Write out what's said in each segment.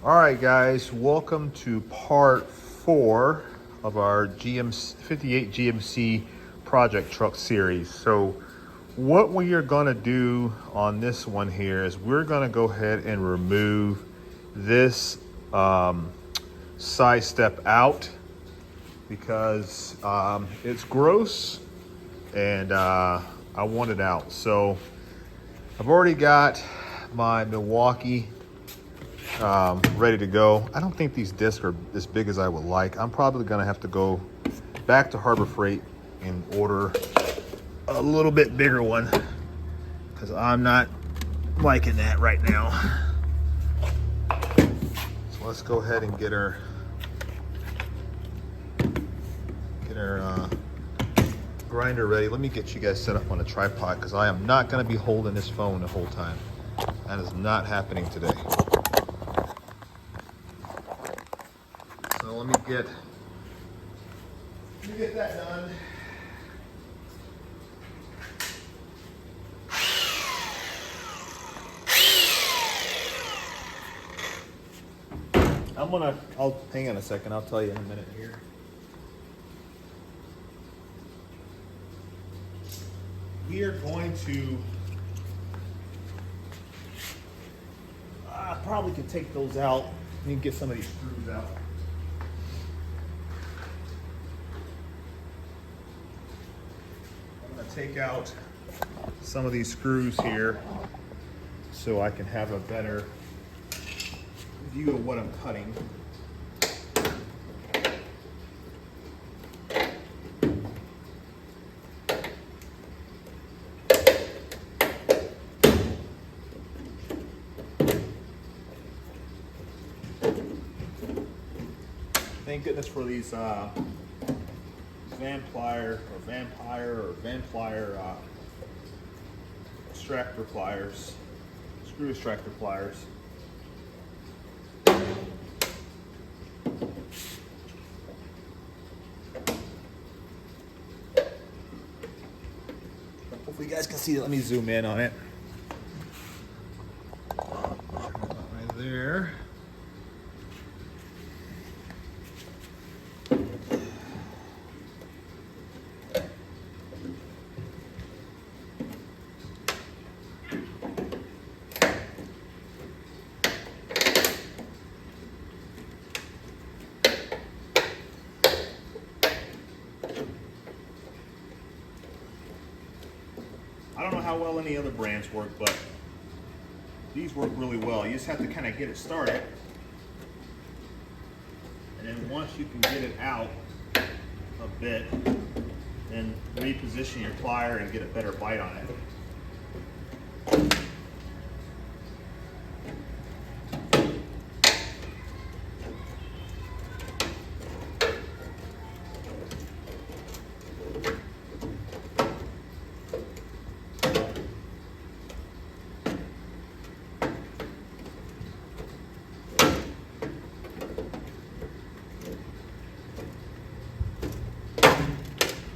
All right, guys, welcome to part 4 of our GMC 58 GMC project truck series. So what we are going to do on this one here is we're going to go ahead and remove this side step out because it's gross and I want it out. So I've already got my Milwaukee ready to go. I don't think these discs are as big as I would like. I'm probably gonna have to go back to Harbor Freight and order a little bit bigger one because I'm not liking that right now. So let's go ahead and get our grinder ready. Let me get you guys set up on a tripod because I am not gonna be holding this phone the whole time. That is not happening today. So let me get that done. I'll hang on a second. I'll tell you in a minute here. We are going to, I probably could take those out and get some of these screws out. I'm going to take out some of these screws here so I can have a better view of what I'm cutting. Thank goodness for these vampire extractor pliers, screw extractor pliers. Hopefully you guys can see it. Let me zoom in on it. Right there. I don't know how well any other brands work, but these work really well. You just have to kind of get it started. And then once you can get it out a bit, then reposition your plier and get a better bite on it.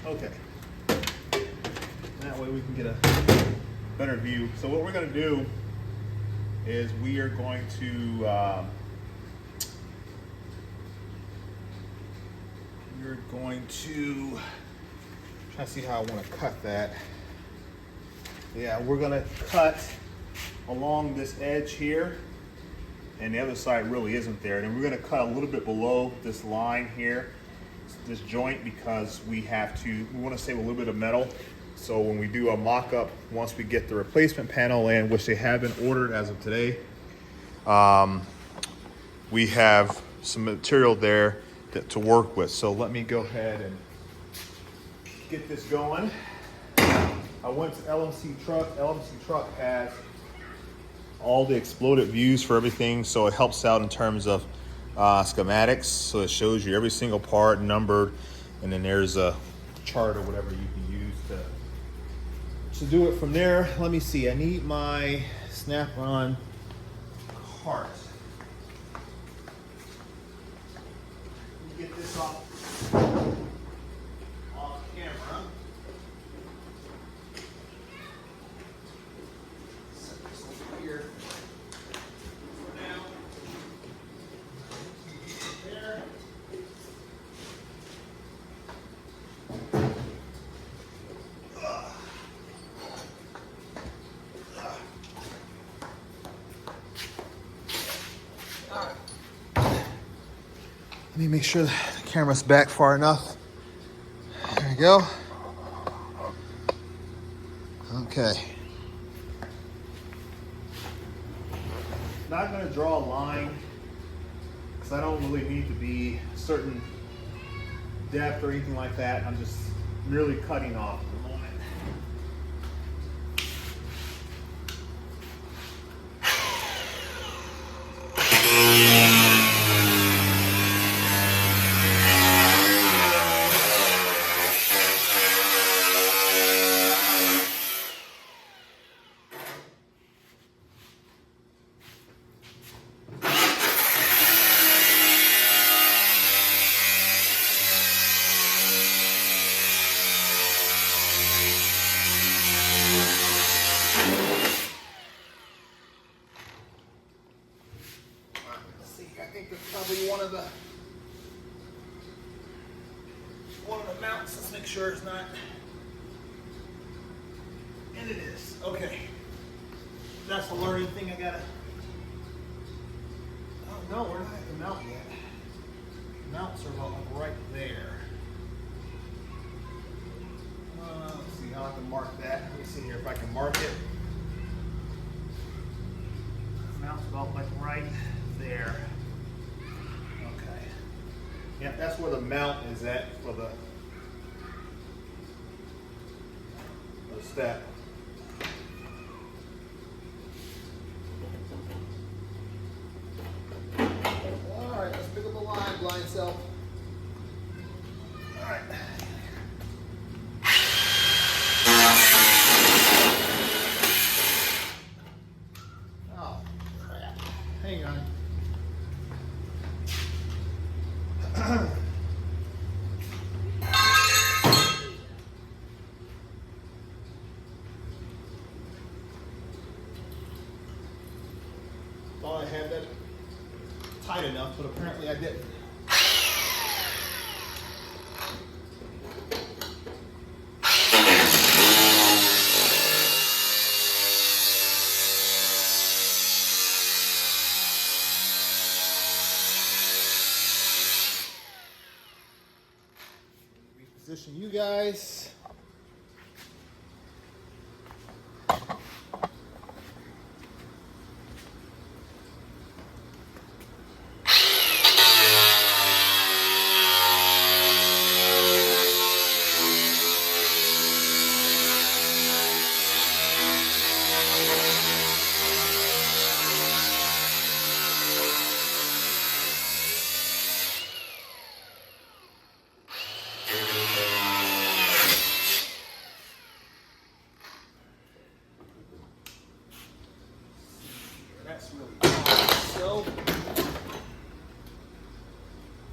Okay, that way we can get a better view. So what we're going to do is we are going to try to see how I want to cut that. Yeah, we're going to cut along this edge here, and the other side really isn't there. And then we're going to cut a little bit below this line here, this joint, because we want to save a little bit of metal. So when we do a mock-up, once we get the replacement panel in, which they have been ordered as of today, we have some material there to work with. So let me go ahead and get this going. I went to LMC Truck. LMC Truck has all the exploded views for everything, so it helps out in terms of schematics. So it shows you every single part numbered, and then there's a chart or whatever you can use to do it from there. Let me see. I need my snap-on cart. Let me get this off camera. Set this over here for now. Let me make sure the camera's back far enough. There we go. Okay. Not going to draw a line because I don't really need to be a certain depth or anything like that. I'm just merely cutting off at the moment. I think that's probably one of the mounts. Let's make sure it's not. And it is. Okay. That's the learning thing I gotta. Oh no, we're not at the mount yet. Mounts are about like right there. Let's see how I can mark that. Let me see here if I can mark it. Mount's about like right there. Okay. Yep, that's where the mount is at for the step. All right, let's pick up the line, blind self. All right. Oh, crap. Hang on. Thought I had that tight enough, but apparently I didn't. Reposition you guys. That's really nice. So,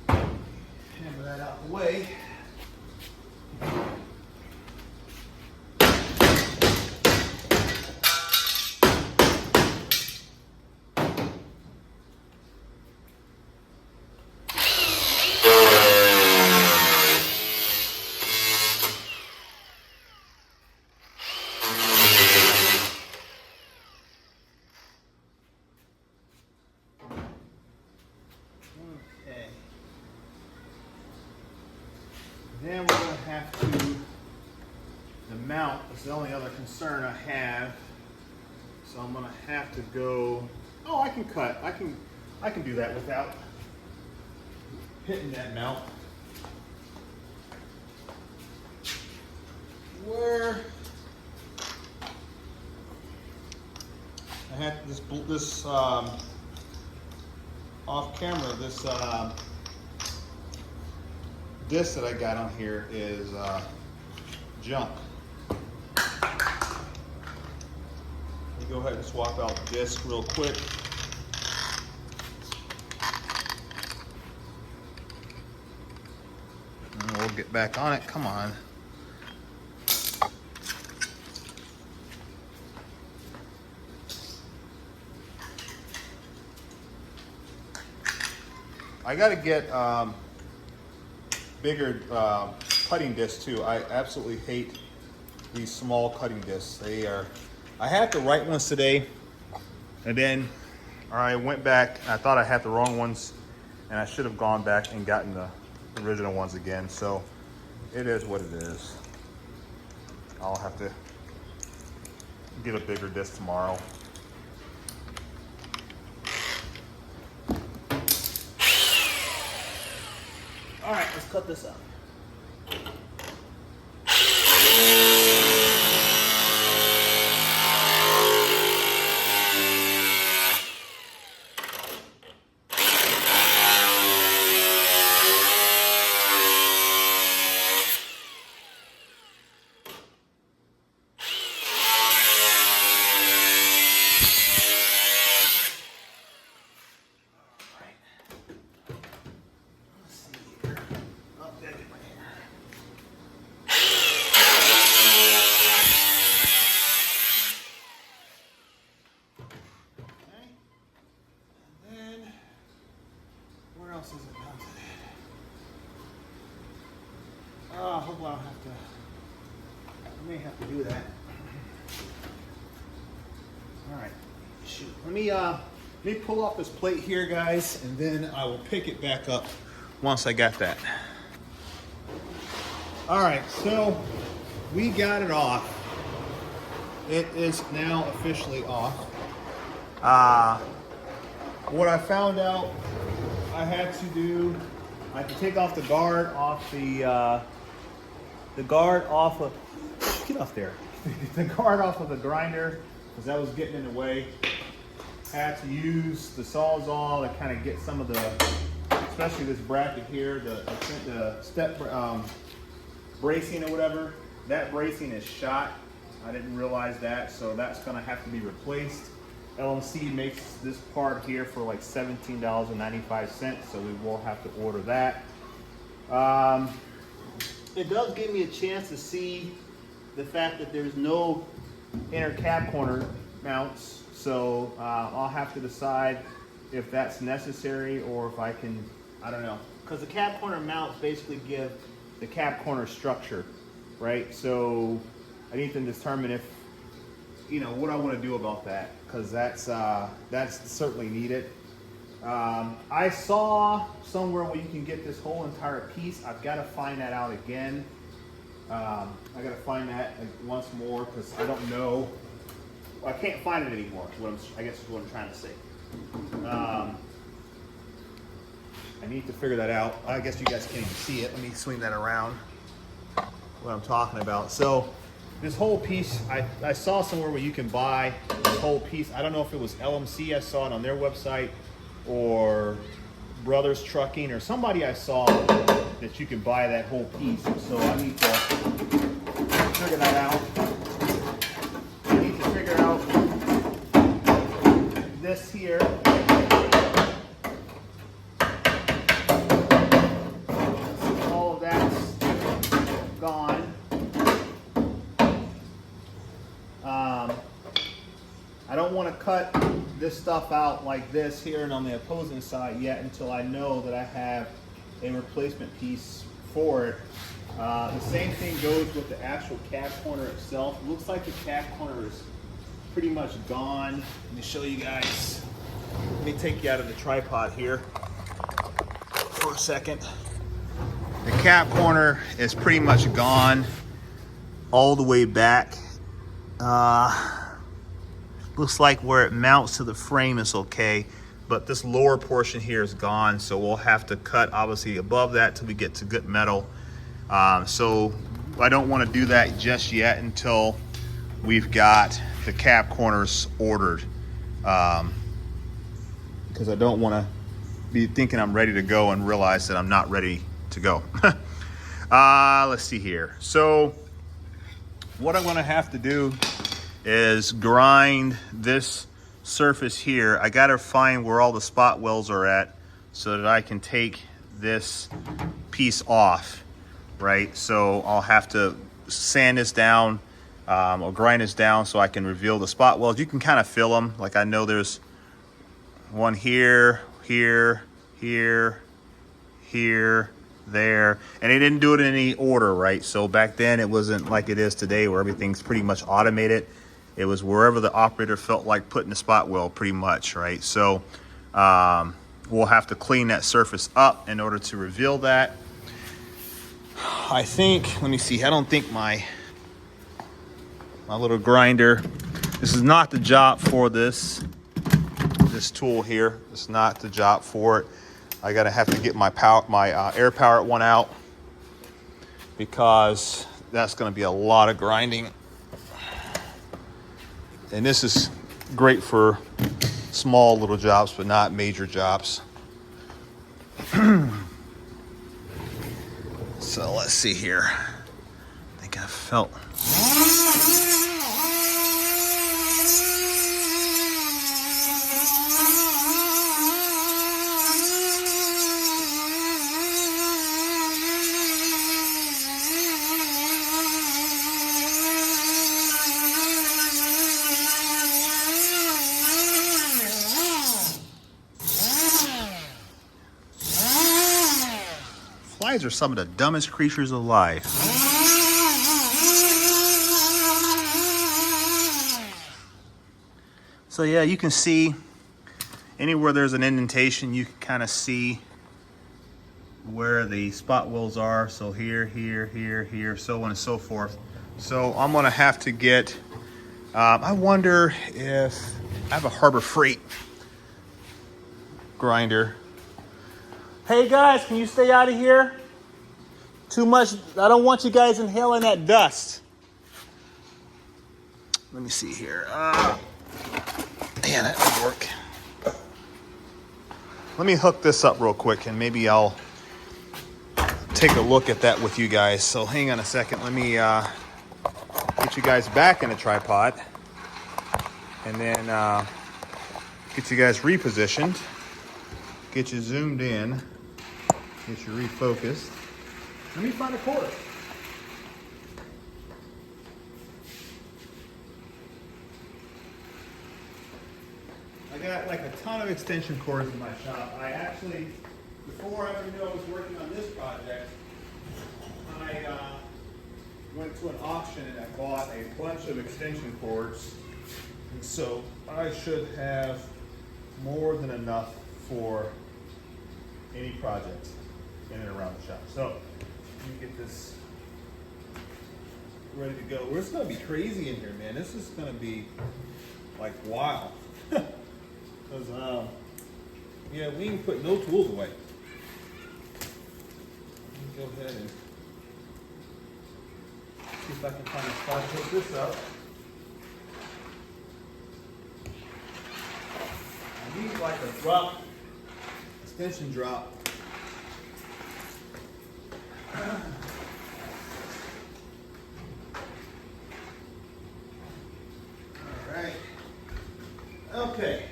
hammer that out of the way. Okay. Then we're going to have to, the mount is the only other concern I have. So I'm going to have to go, oh, I can cut. I can do that without hitting that mount. Where I had this off camera, this disc that I got on here is junk. Let me go ahead and swap out the disc real quick. And we'll get back on it. Come on. I got to get bigger cutting discs too. I absolutely hate these small cutting discs. They are. I had the right ones today, and then I went back and I thought I had the wrong ones and I should have gone back and gotten the original ones again. So it is what it is. I'll have to get a bigger disc tomorrow. All right, let's cut this up. Else is it down today? Oh, hopefully I don't have to. I may have to do that. All right, shoot. Let me pull off this plate here, guys, and then I will pick it back up once I got that. All right, so we got it off. It is now officially off. What I found out I had to take off the guard off the guard off of, get off there, the guard off of the grinder, because that was getting in the way. Had to use the Sawzall to kind of get some of the, especially this bracket here, the step bracing or whatever. That bracing is shot. I didn't realize that, so that's gonna have to be replaced. LMC makes this part here for like $17.95, so we will have to order that. It does give me a chance to see the fact that there's no inner cab corner mounts, so I'll have to decide if that's necessary or if I can, I don't know. Because the cab corner mounts basically give the cab corner structure, right? So I need to determine if, you know, what I want to do about that, because that's certainly needed. I saw somewhere where you can get this whole entire piece. I've got to find that out again. I got to find that once more, because I don't know. Well, I can't find it anymore. I guess is what I'm trying to say. I need to figure that out. I guess you guys can't even see it. Let me swing that around. What I'm talking about. So this whole piece, I saw somewhere where you can buy this whole piece. I don't know if it was LMC, I saw it on their website, or Brothers Trucking, or somebody I saw that you can buy that whole piece. So I need to figure that out. I need to figure out this here. All of that's gone. I don't want to cut this stuff out like this here and on the opposing side yet until I know that I have a replacement piece for it. The same thing goes with the actual cab corner itself. It looks like the cab corner is pretty much gone. Let me show you guys. Let me take you out of the tripod here for a second. The cab corner is pretty much gone all the way back. Looks like where it mounts to the frame is okay, but this lower portion here is gone, so we'll have to cut obviously above that till we get to good metal. So I don't want to do that just yet until we've got the cab corners ordered, because I don't want to be thinking I'm ready to go and realize that I'm not ready to go. Let's see here. So what I'm going to have to do is grind this surface here. I got to find where all the spot welds are at so that I can take this piece off, right? So I'll have to sand this down or grind this down so I can reveal the spot welds. You can kind of feel them. Like I know there's one here, here, here, here, there, and they didn't do it in any order, right? So back then it wasn't like it is today where everything's pretty much automated. It was wherever the operator felt like putting the spot weld, pretty much, right? So We'll have to clean that surface up in order to reveal that. I think, let me see, I don't think my little grinder, this is not the job for this tool here. It's not the job for it. I gotta have to get my air powered one out, because that's gonna be a lot of grinding. And this is great for small little jobs, but not major jobs. So let's see here. I think I felt. Flies are some of the dumbest creatures alive. So yeah, you can see anywhere there's an indentation, you can kind of see where the spot welds are. So here, here, here, here, so on and so forth. So I'm gonna have to get, I wonder if I have a Harbor Freight grinder. Hey guys, can you stay out of here? Too much, I don't want you guys inhaling that dust. Let me see here. Yeah, that would work. Let me hook this up real quick and maybe I'll take a look at that with you guys. So hang on a second. Let me get you guys back in the tripod and then get you guys repositioned, get you zoomed in, get you refocused. Let me find a cord. I got like a ton of extension cords in my shop. I actually, before I ever knew I was working on this project, I went to an auction and I bought a bunch of extension cords. And so I should have more than enough for any project in and around the shop. So let me get this ready to go. It's gonna be crazy in here, man. This is gonna be like wild. Because yeah, we can put no tools away. Let me go ahead and see if I can find a spot to hook this up. I need like a drop, extension drop. All right. Okay.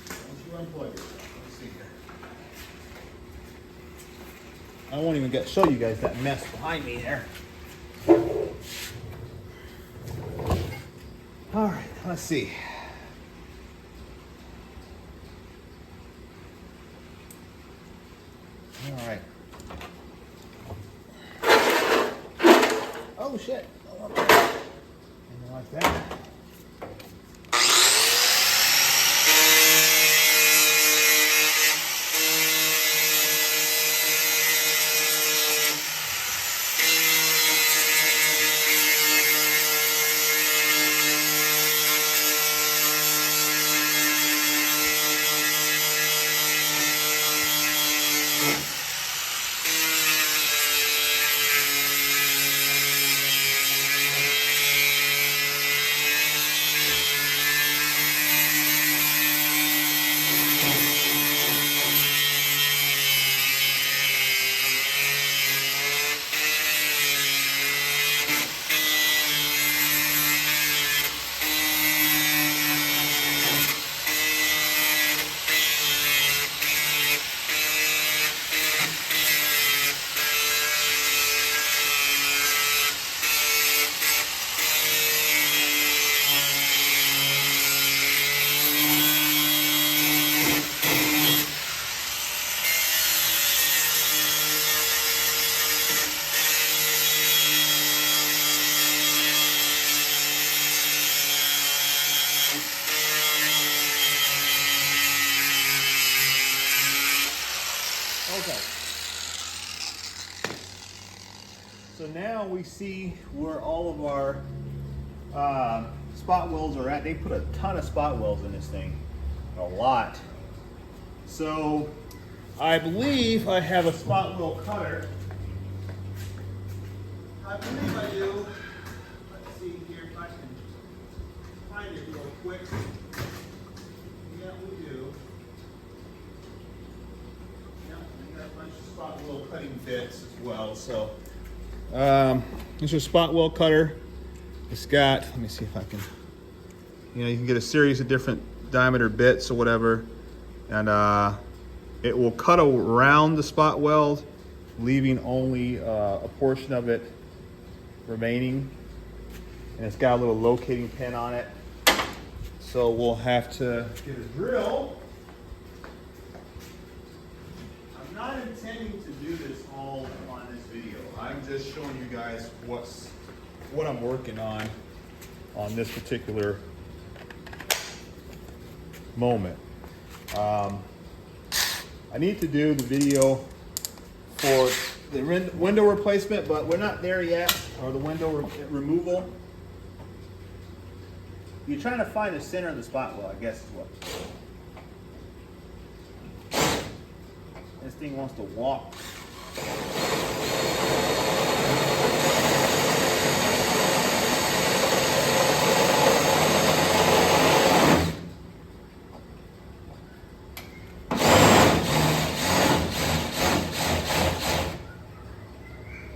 Once you unplug it, let's see here. I won't even show you guys that mess behind me there. All right, let's see. All right. Oh shit. Anything like that. So now we see where all of our spot welds are at. They put a ton of spot welds in this thing, a lot. So I believe I have a spot weld cutter. I believe I do. Let's see here if I can find it real quick. Yeah, we do. Yeah, we got a bunch of spot weld cutting bits as well. So this is a spot weld cutter. It's got, let me see if I can, you can get a series of different diameter bits or whatever, and it will cut around the spot weld, leaving only a portion of it remaining. And it's got a little locating pin on it. So we'll have to get a drill. I'm not intending to do this all on this video. I'm just showing you guys what I'm working on this particular moment. I need to do the video for the window replacement, but we're not there yet, or the window removal. You're trying to find the center of the spot weld, I guess is what. This thing wants to walk.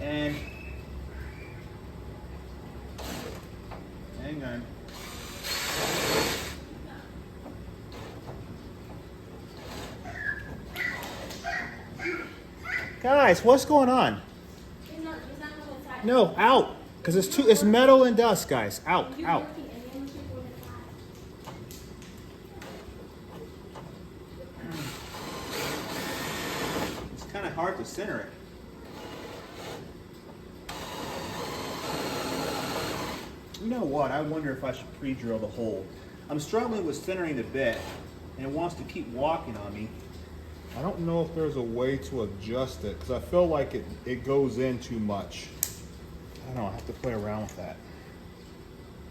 And hang on. Guys, what's going on? No, out. Because it's metal and dust, guys. Out. It's kind of hard to center it. You know what? I wonder if I should pre-drill the hole. I'm struggling with centering the bit, and it wants to keep walking on me. I don't know if there's a way to adjust it, because I feel like it goes in too much. I don't know, I have to play around with that.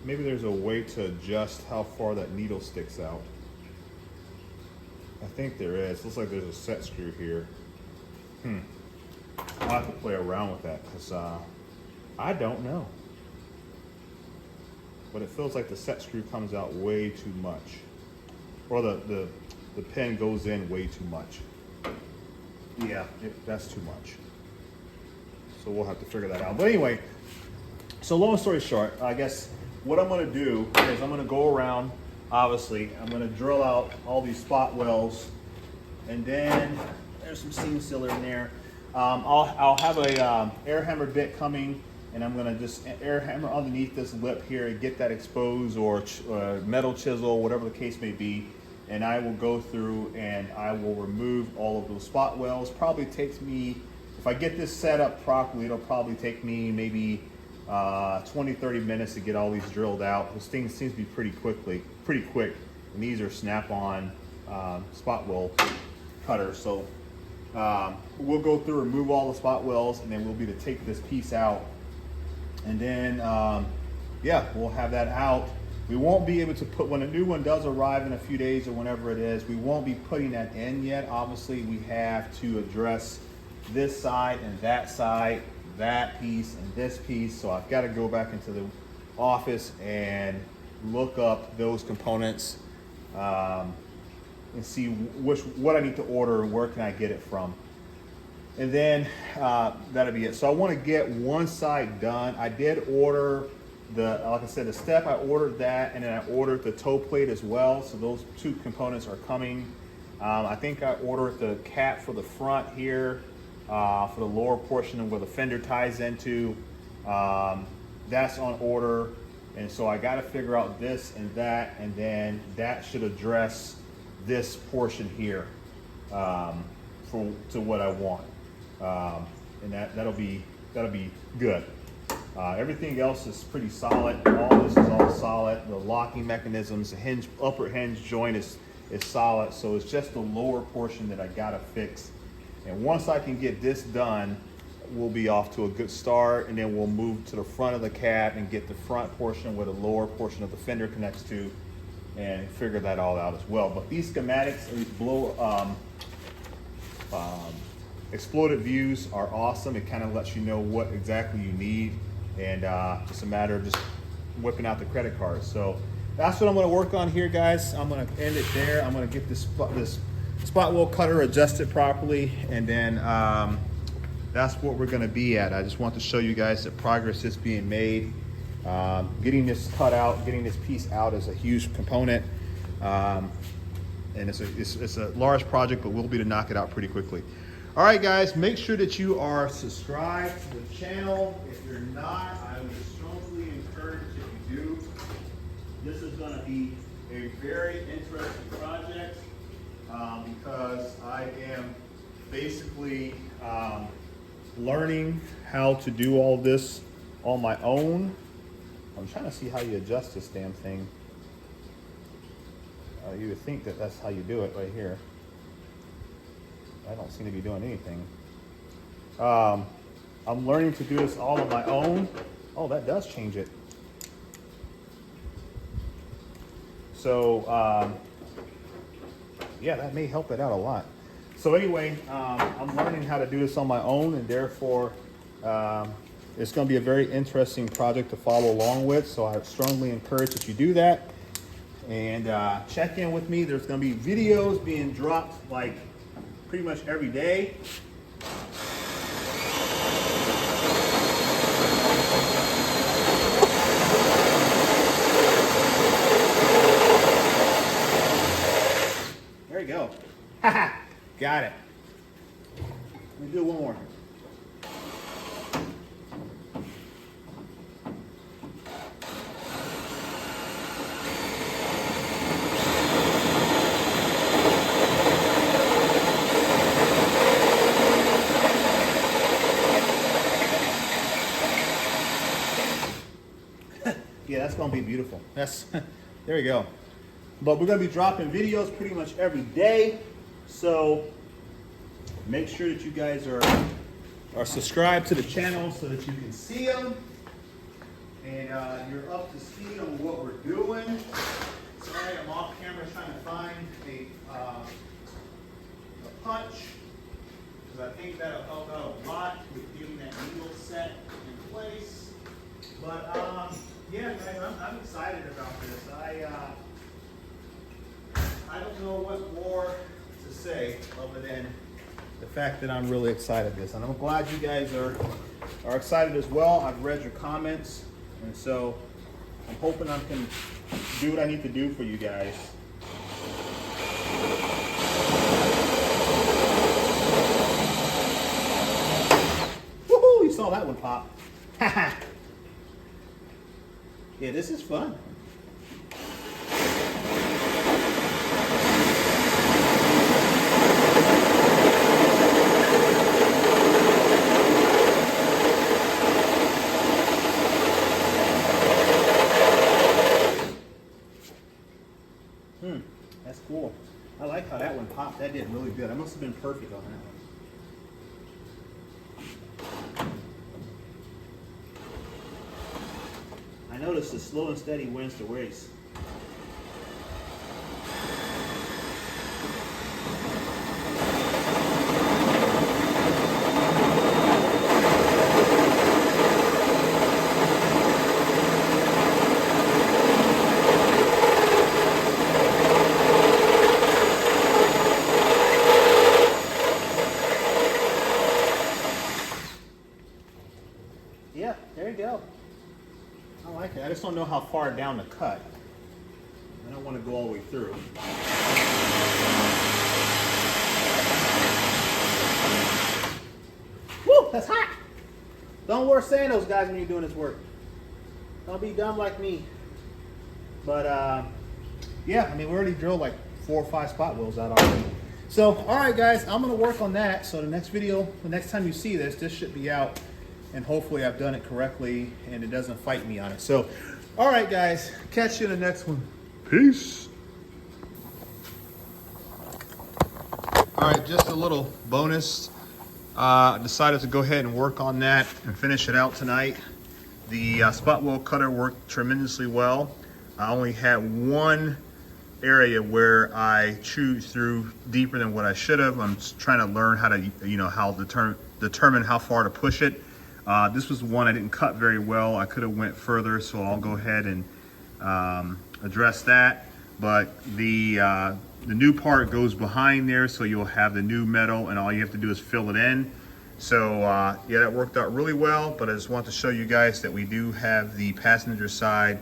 Maybe there's a way to adjust how far that needle sticks out. I think there is. Looks like there's a set screw here. I'll have to play around with that, because I don't know. But it feels like the set screw comes out way too much. Or the pin goes in way too much. Yeah, that's too much. So we'll have to figure that out. But anyway, so long story short, I guess what I'm gonna do is I'm gonna go around, obviously, I'm gonna drill out all these spot welds, and then there's some seam sealer in there. I'll have a air hammer bit coming, and I'm gonna just air hammer underneath this lip here and get that exposed, or metal chisel, whatever the case may be. And I will go through and I will remove all of those spot welds. Probably takes me, if I get this set up properly, it'll probably take me maybe 20-30 minutes to get all these drilled out. This thing seems to be pretty quick, and these are snap-on spot weld cutters. So we'll go through, remove all the spot welds, and then we'll be to take this piece out, and then yeah, we'll have that out. We won't be able to put, when a new one does arrive in a few days or whenever it is, we won't be putting that in yet. Obviously, we have to address this side and that piece and this piece. So I've got to go back into the office and look up those components and see what I need to order and where can I get it from. And then that'll be it. So I want to get one side done. I did order like I said, the step, I ordered that, and then I ordered the toe plate as well. So those two components are coming. I think I ordered the cap for the front here, for the lower portion of where the fender ties into. That's on order. And so I got to figure out this and then that should address this portion here to what I want. And that'll be good. Everything else is pretty solid. All this is all solid. The locking mechanisms, the upper hinge joint is solid. So it's just the lower portion that I gotta fix. And once I can get this done, we'll be off to a good start, and then we'll move to the front of the cab and get the front portion where the lower portion of the fender connects to, and figure that all out as well. But these schematics, these exploded views are awesome. It kind of lets you know what exactly you need, and it's a matter of just whipping out the credit card. So that's what I'm going to work on here, guys. I'm going to end it there. I'm going to get this spot wheel cutter adjusted properly, and then that's what we're going to be at. I just want to show you guys that progress is being made. Getting this cut out, getting this piece out is a huge component, and it's a large project, but we'll be to knock it out pretty quickly. All right, guys, make sure that you are subscribed to the channel. If you're not, I would strongly encourage if you do. This is going to be a very interesting project because I am basically learning how to do all this on my own. I'm trying to see how you adjust this damn thing. You would think that that's how you do it right here. I don't seem to be doing anything. I'm learning to do this all on my own. Oh, that does change it. So, yeah, that may help it out a lot. So anyway, I'm learning how to do this on my own, and therefore, it's going to be a very interesting project to follow along with. So I strongly encourage that you do that. And check in with me. There's going to be videos being dropped like pretty much every day. There you go. Got it. Let me do one more. Yeah, that's gonna be beautiful. That's there you go. But we're gonna be dropping videos pretty much every day, so make sure that you guys are subscribed to the channel so that you can see them, and you're up to speed on what we're doing. Sorry, I'm off camera trying to find a punch, because I think that'll help out a lot with getting that needle set in place. But yeah, guys, I'm excited about this. I don't know what more to say other than the fact that I'm really excited this, and I'm glad you guys are excited as well. I've read your comments, and so I'm hoping I can do what I need to do for you guys. Woohoo! You saw that one pop. Yeah, this is fun. That's cool. I like how that one popped. That did really good. I must have been perfect on that one. I noticed the slow and steady wins the race. Yeah, there you go. I like it. I just don't know how far down to cut. I don't want to go all the way through. Woo, that's hot. Don't wear sandals, guys, when you're doing this work. Don't be dumb like me. But yeah, I mean, we already drilled like 4 or 5 spot wheels out already. So, all right, guys, I'm gonna work on that. So the next video, the next time you see this should be out. And hopefully I've done it correctly and it doesn't fight me on it. So, all right, guys, catch you in the next one. Peace. All right, just a little bonus. decided to go ahead and work on that and finish it out tonight. The spot weld cutter worked tremendously well. I only had one area where I chewed through deeper than what I should have. I'm just trying to learn how to, determine how far to push it. This was one I didn't cut very well. I could have went further, so I'll go ahead and address that. But the new part goes behind there, so you'll have the new metal, and all you have to do is fill it in. So yeah, that worked out really well. But I just want to show you guys that we do have the passenger side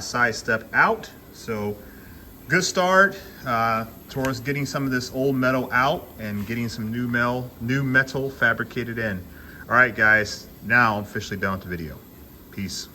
side step out. So good start towards getting some of this old metal out and getting some new metal fabricated in. All right, guys, now I'm officially done with the video. Peace.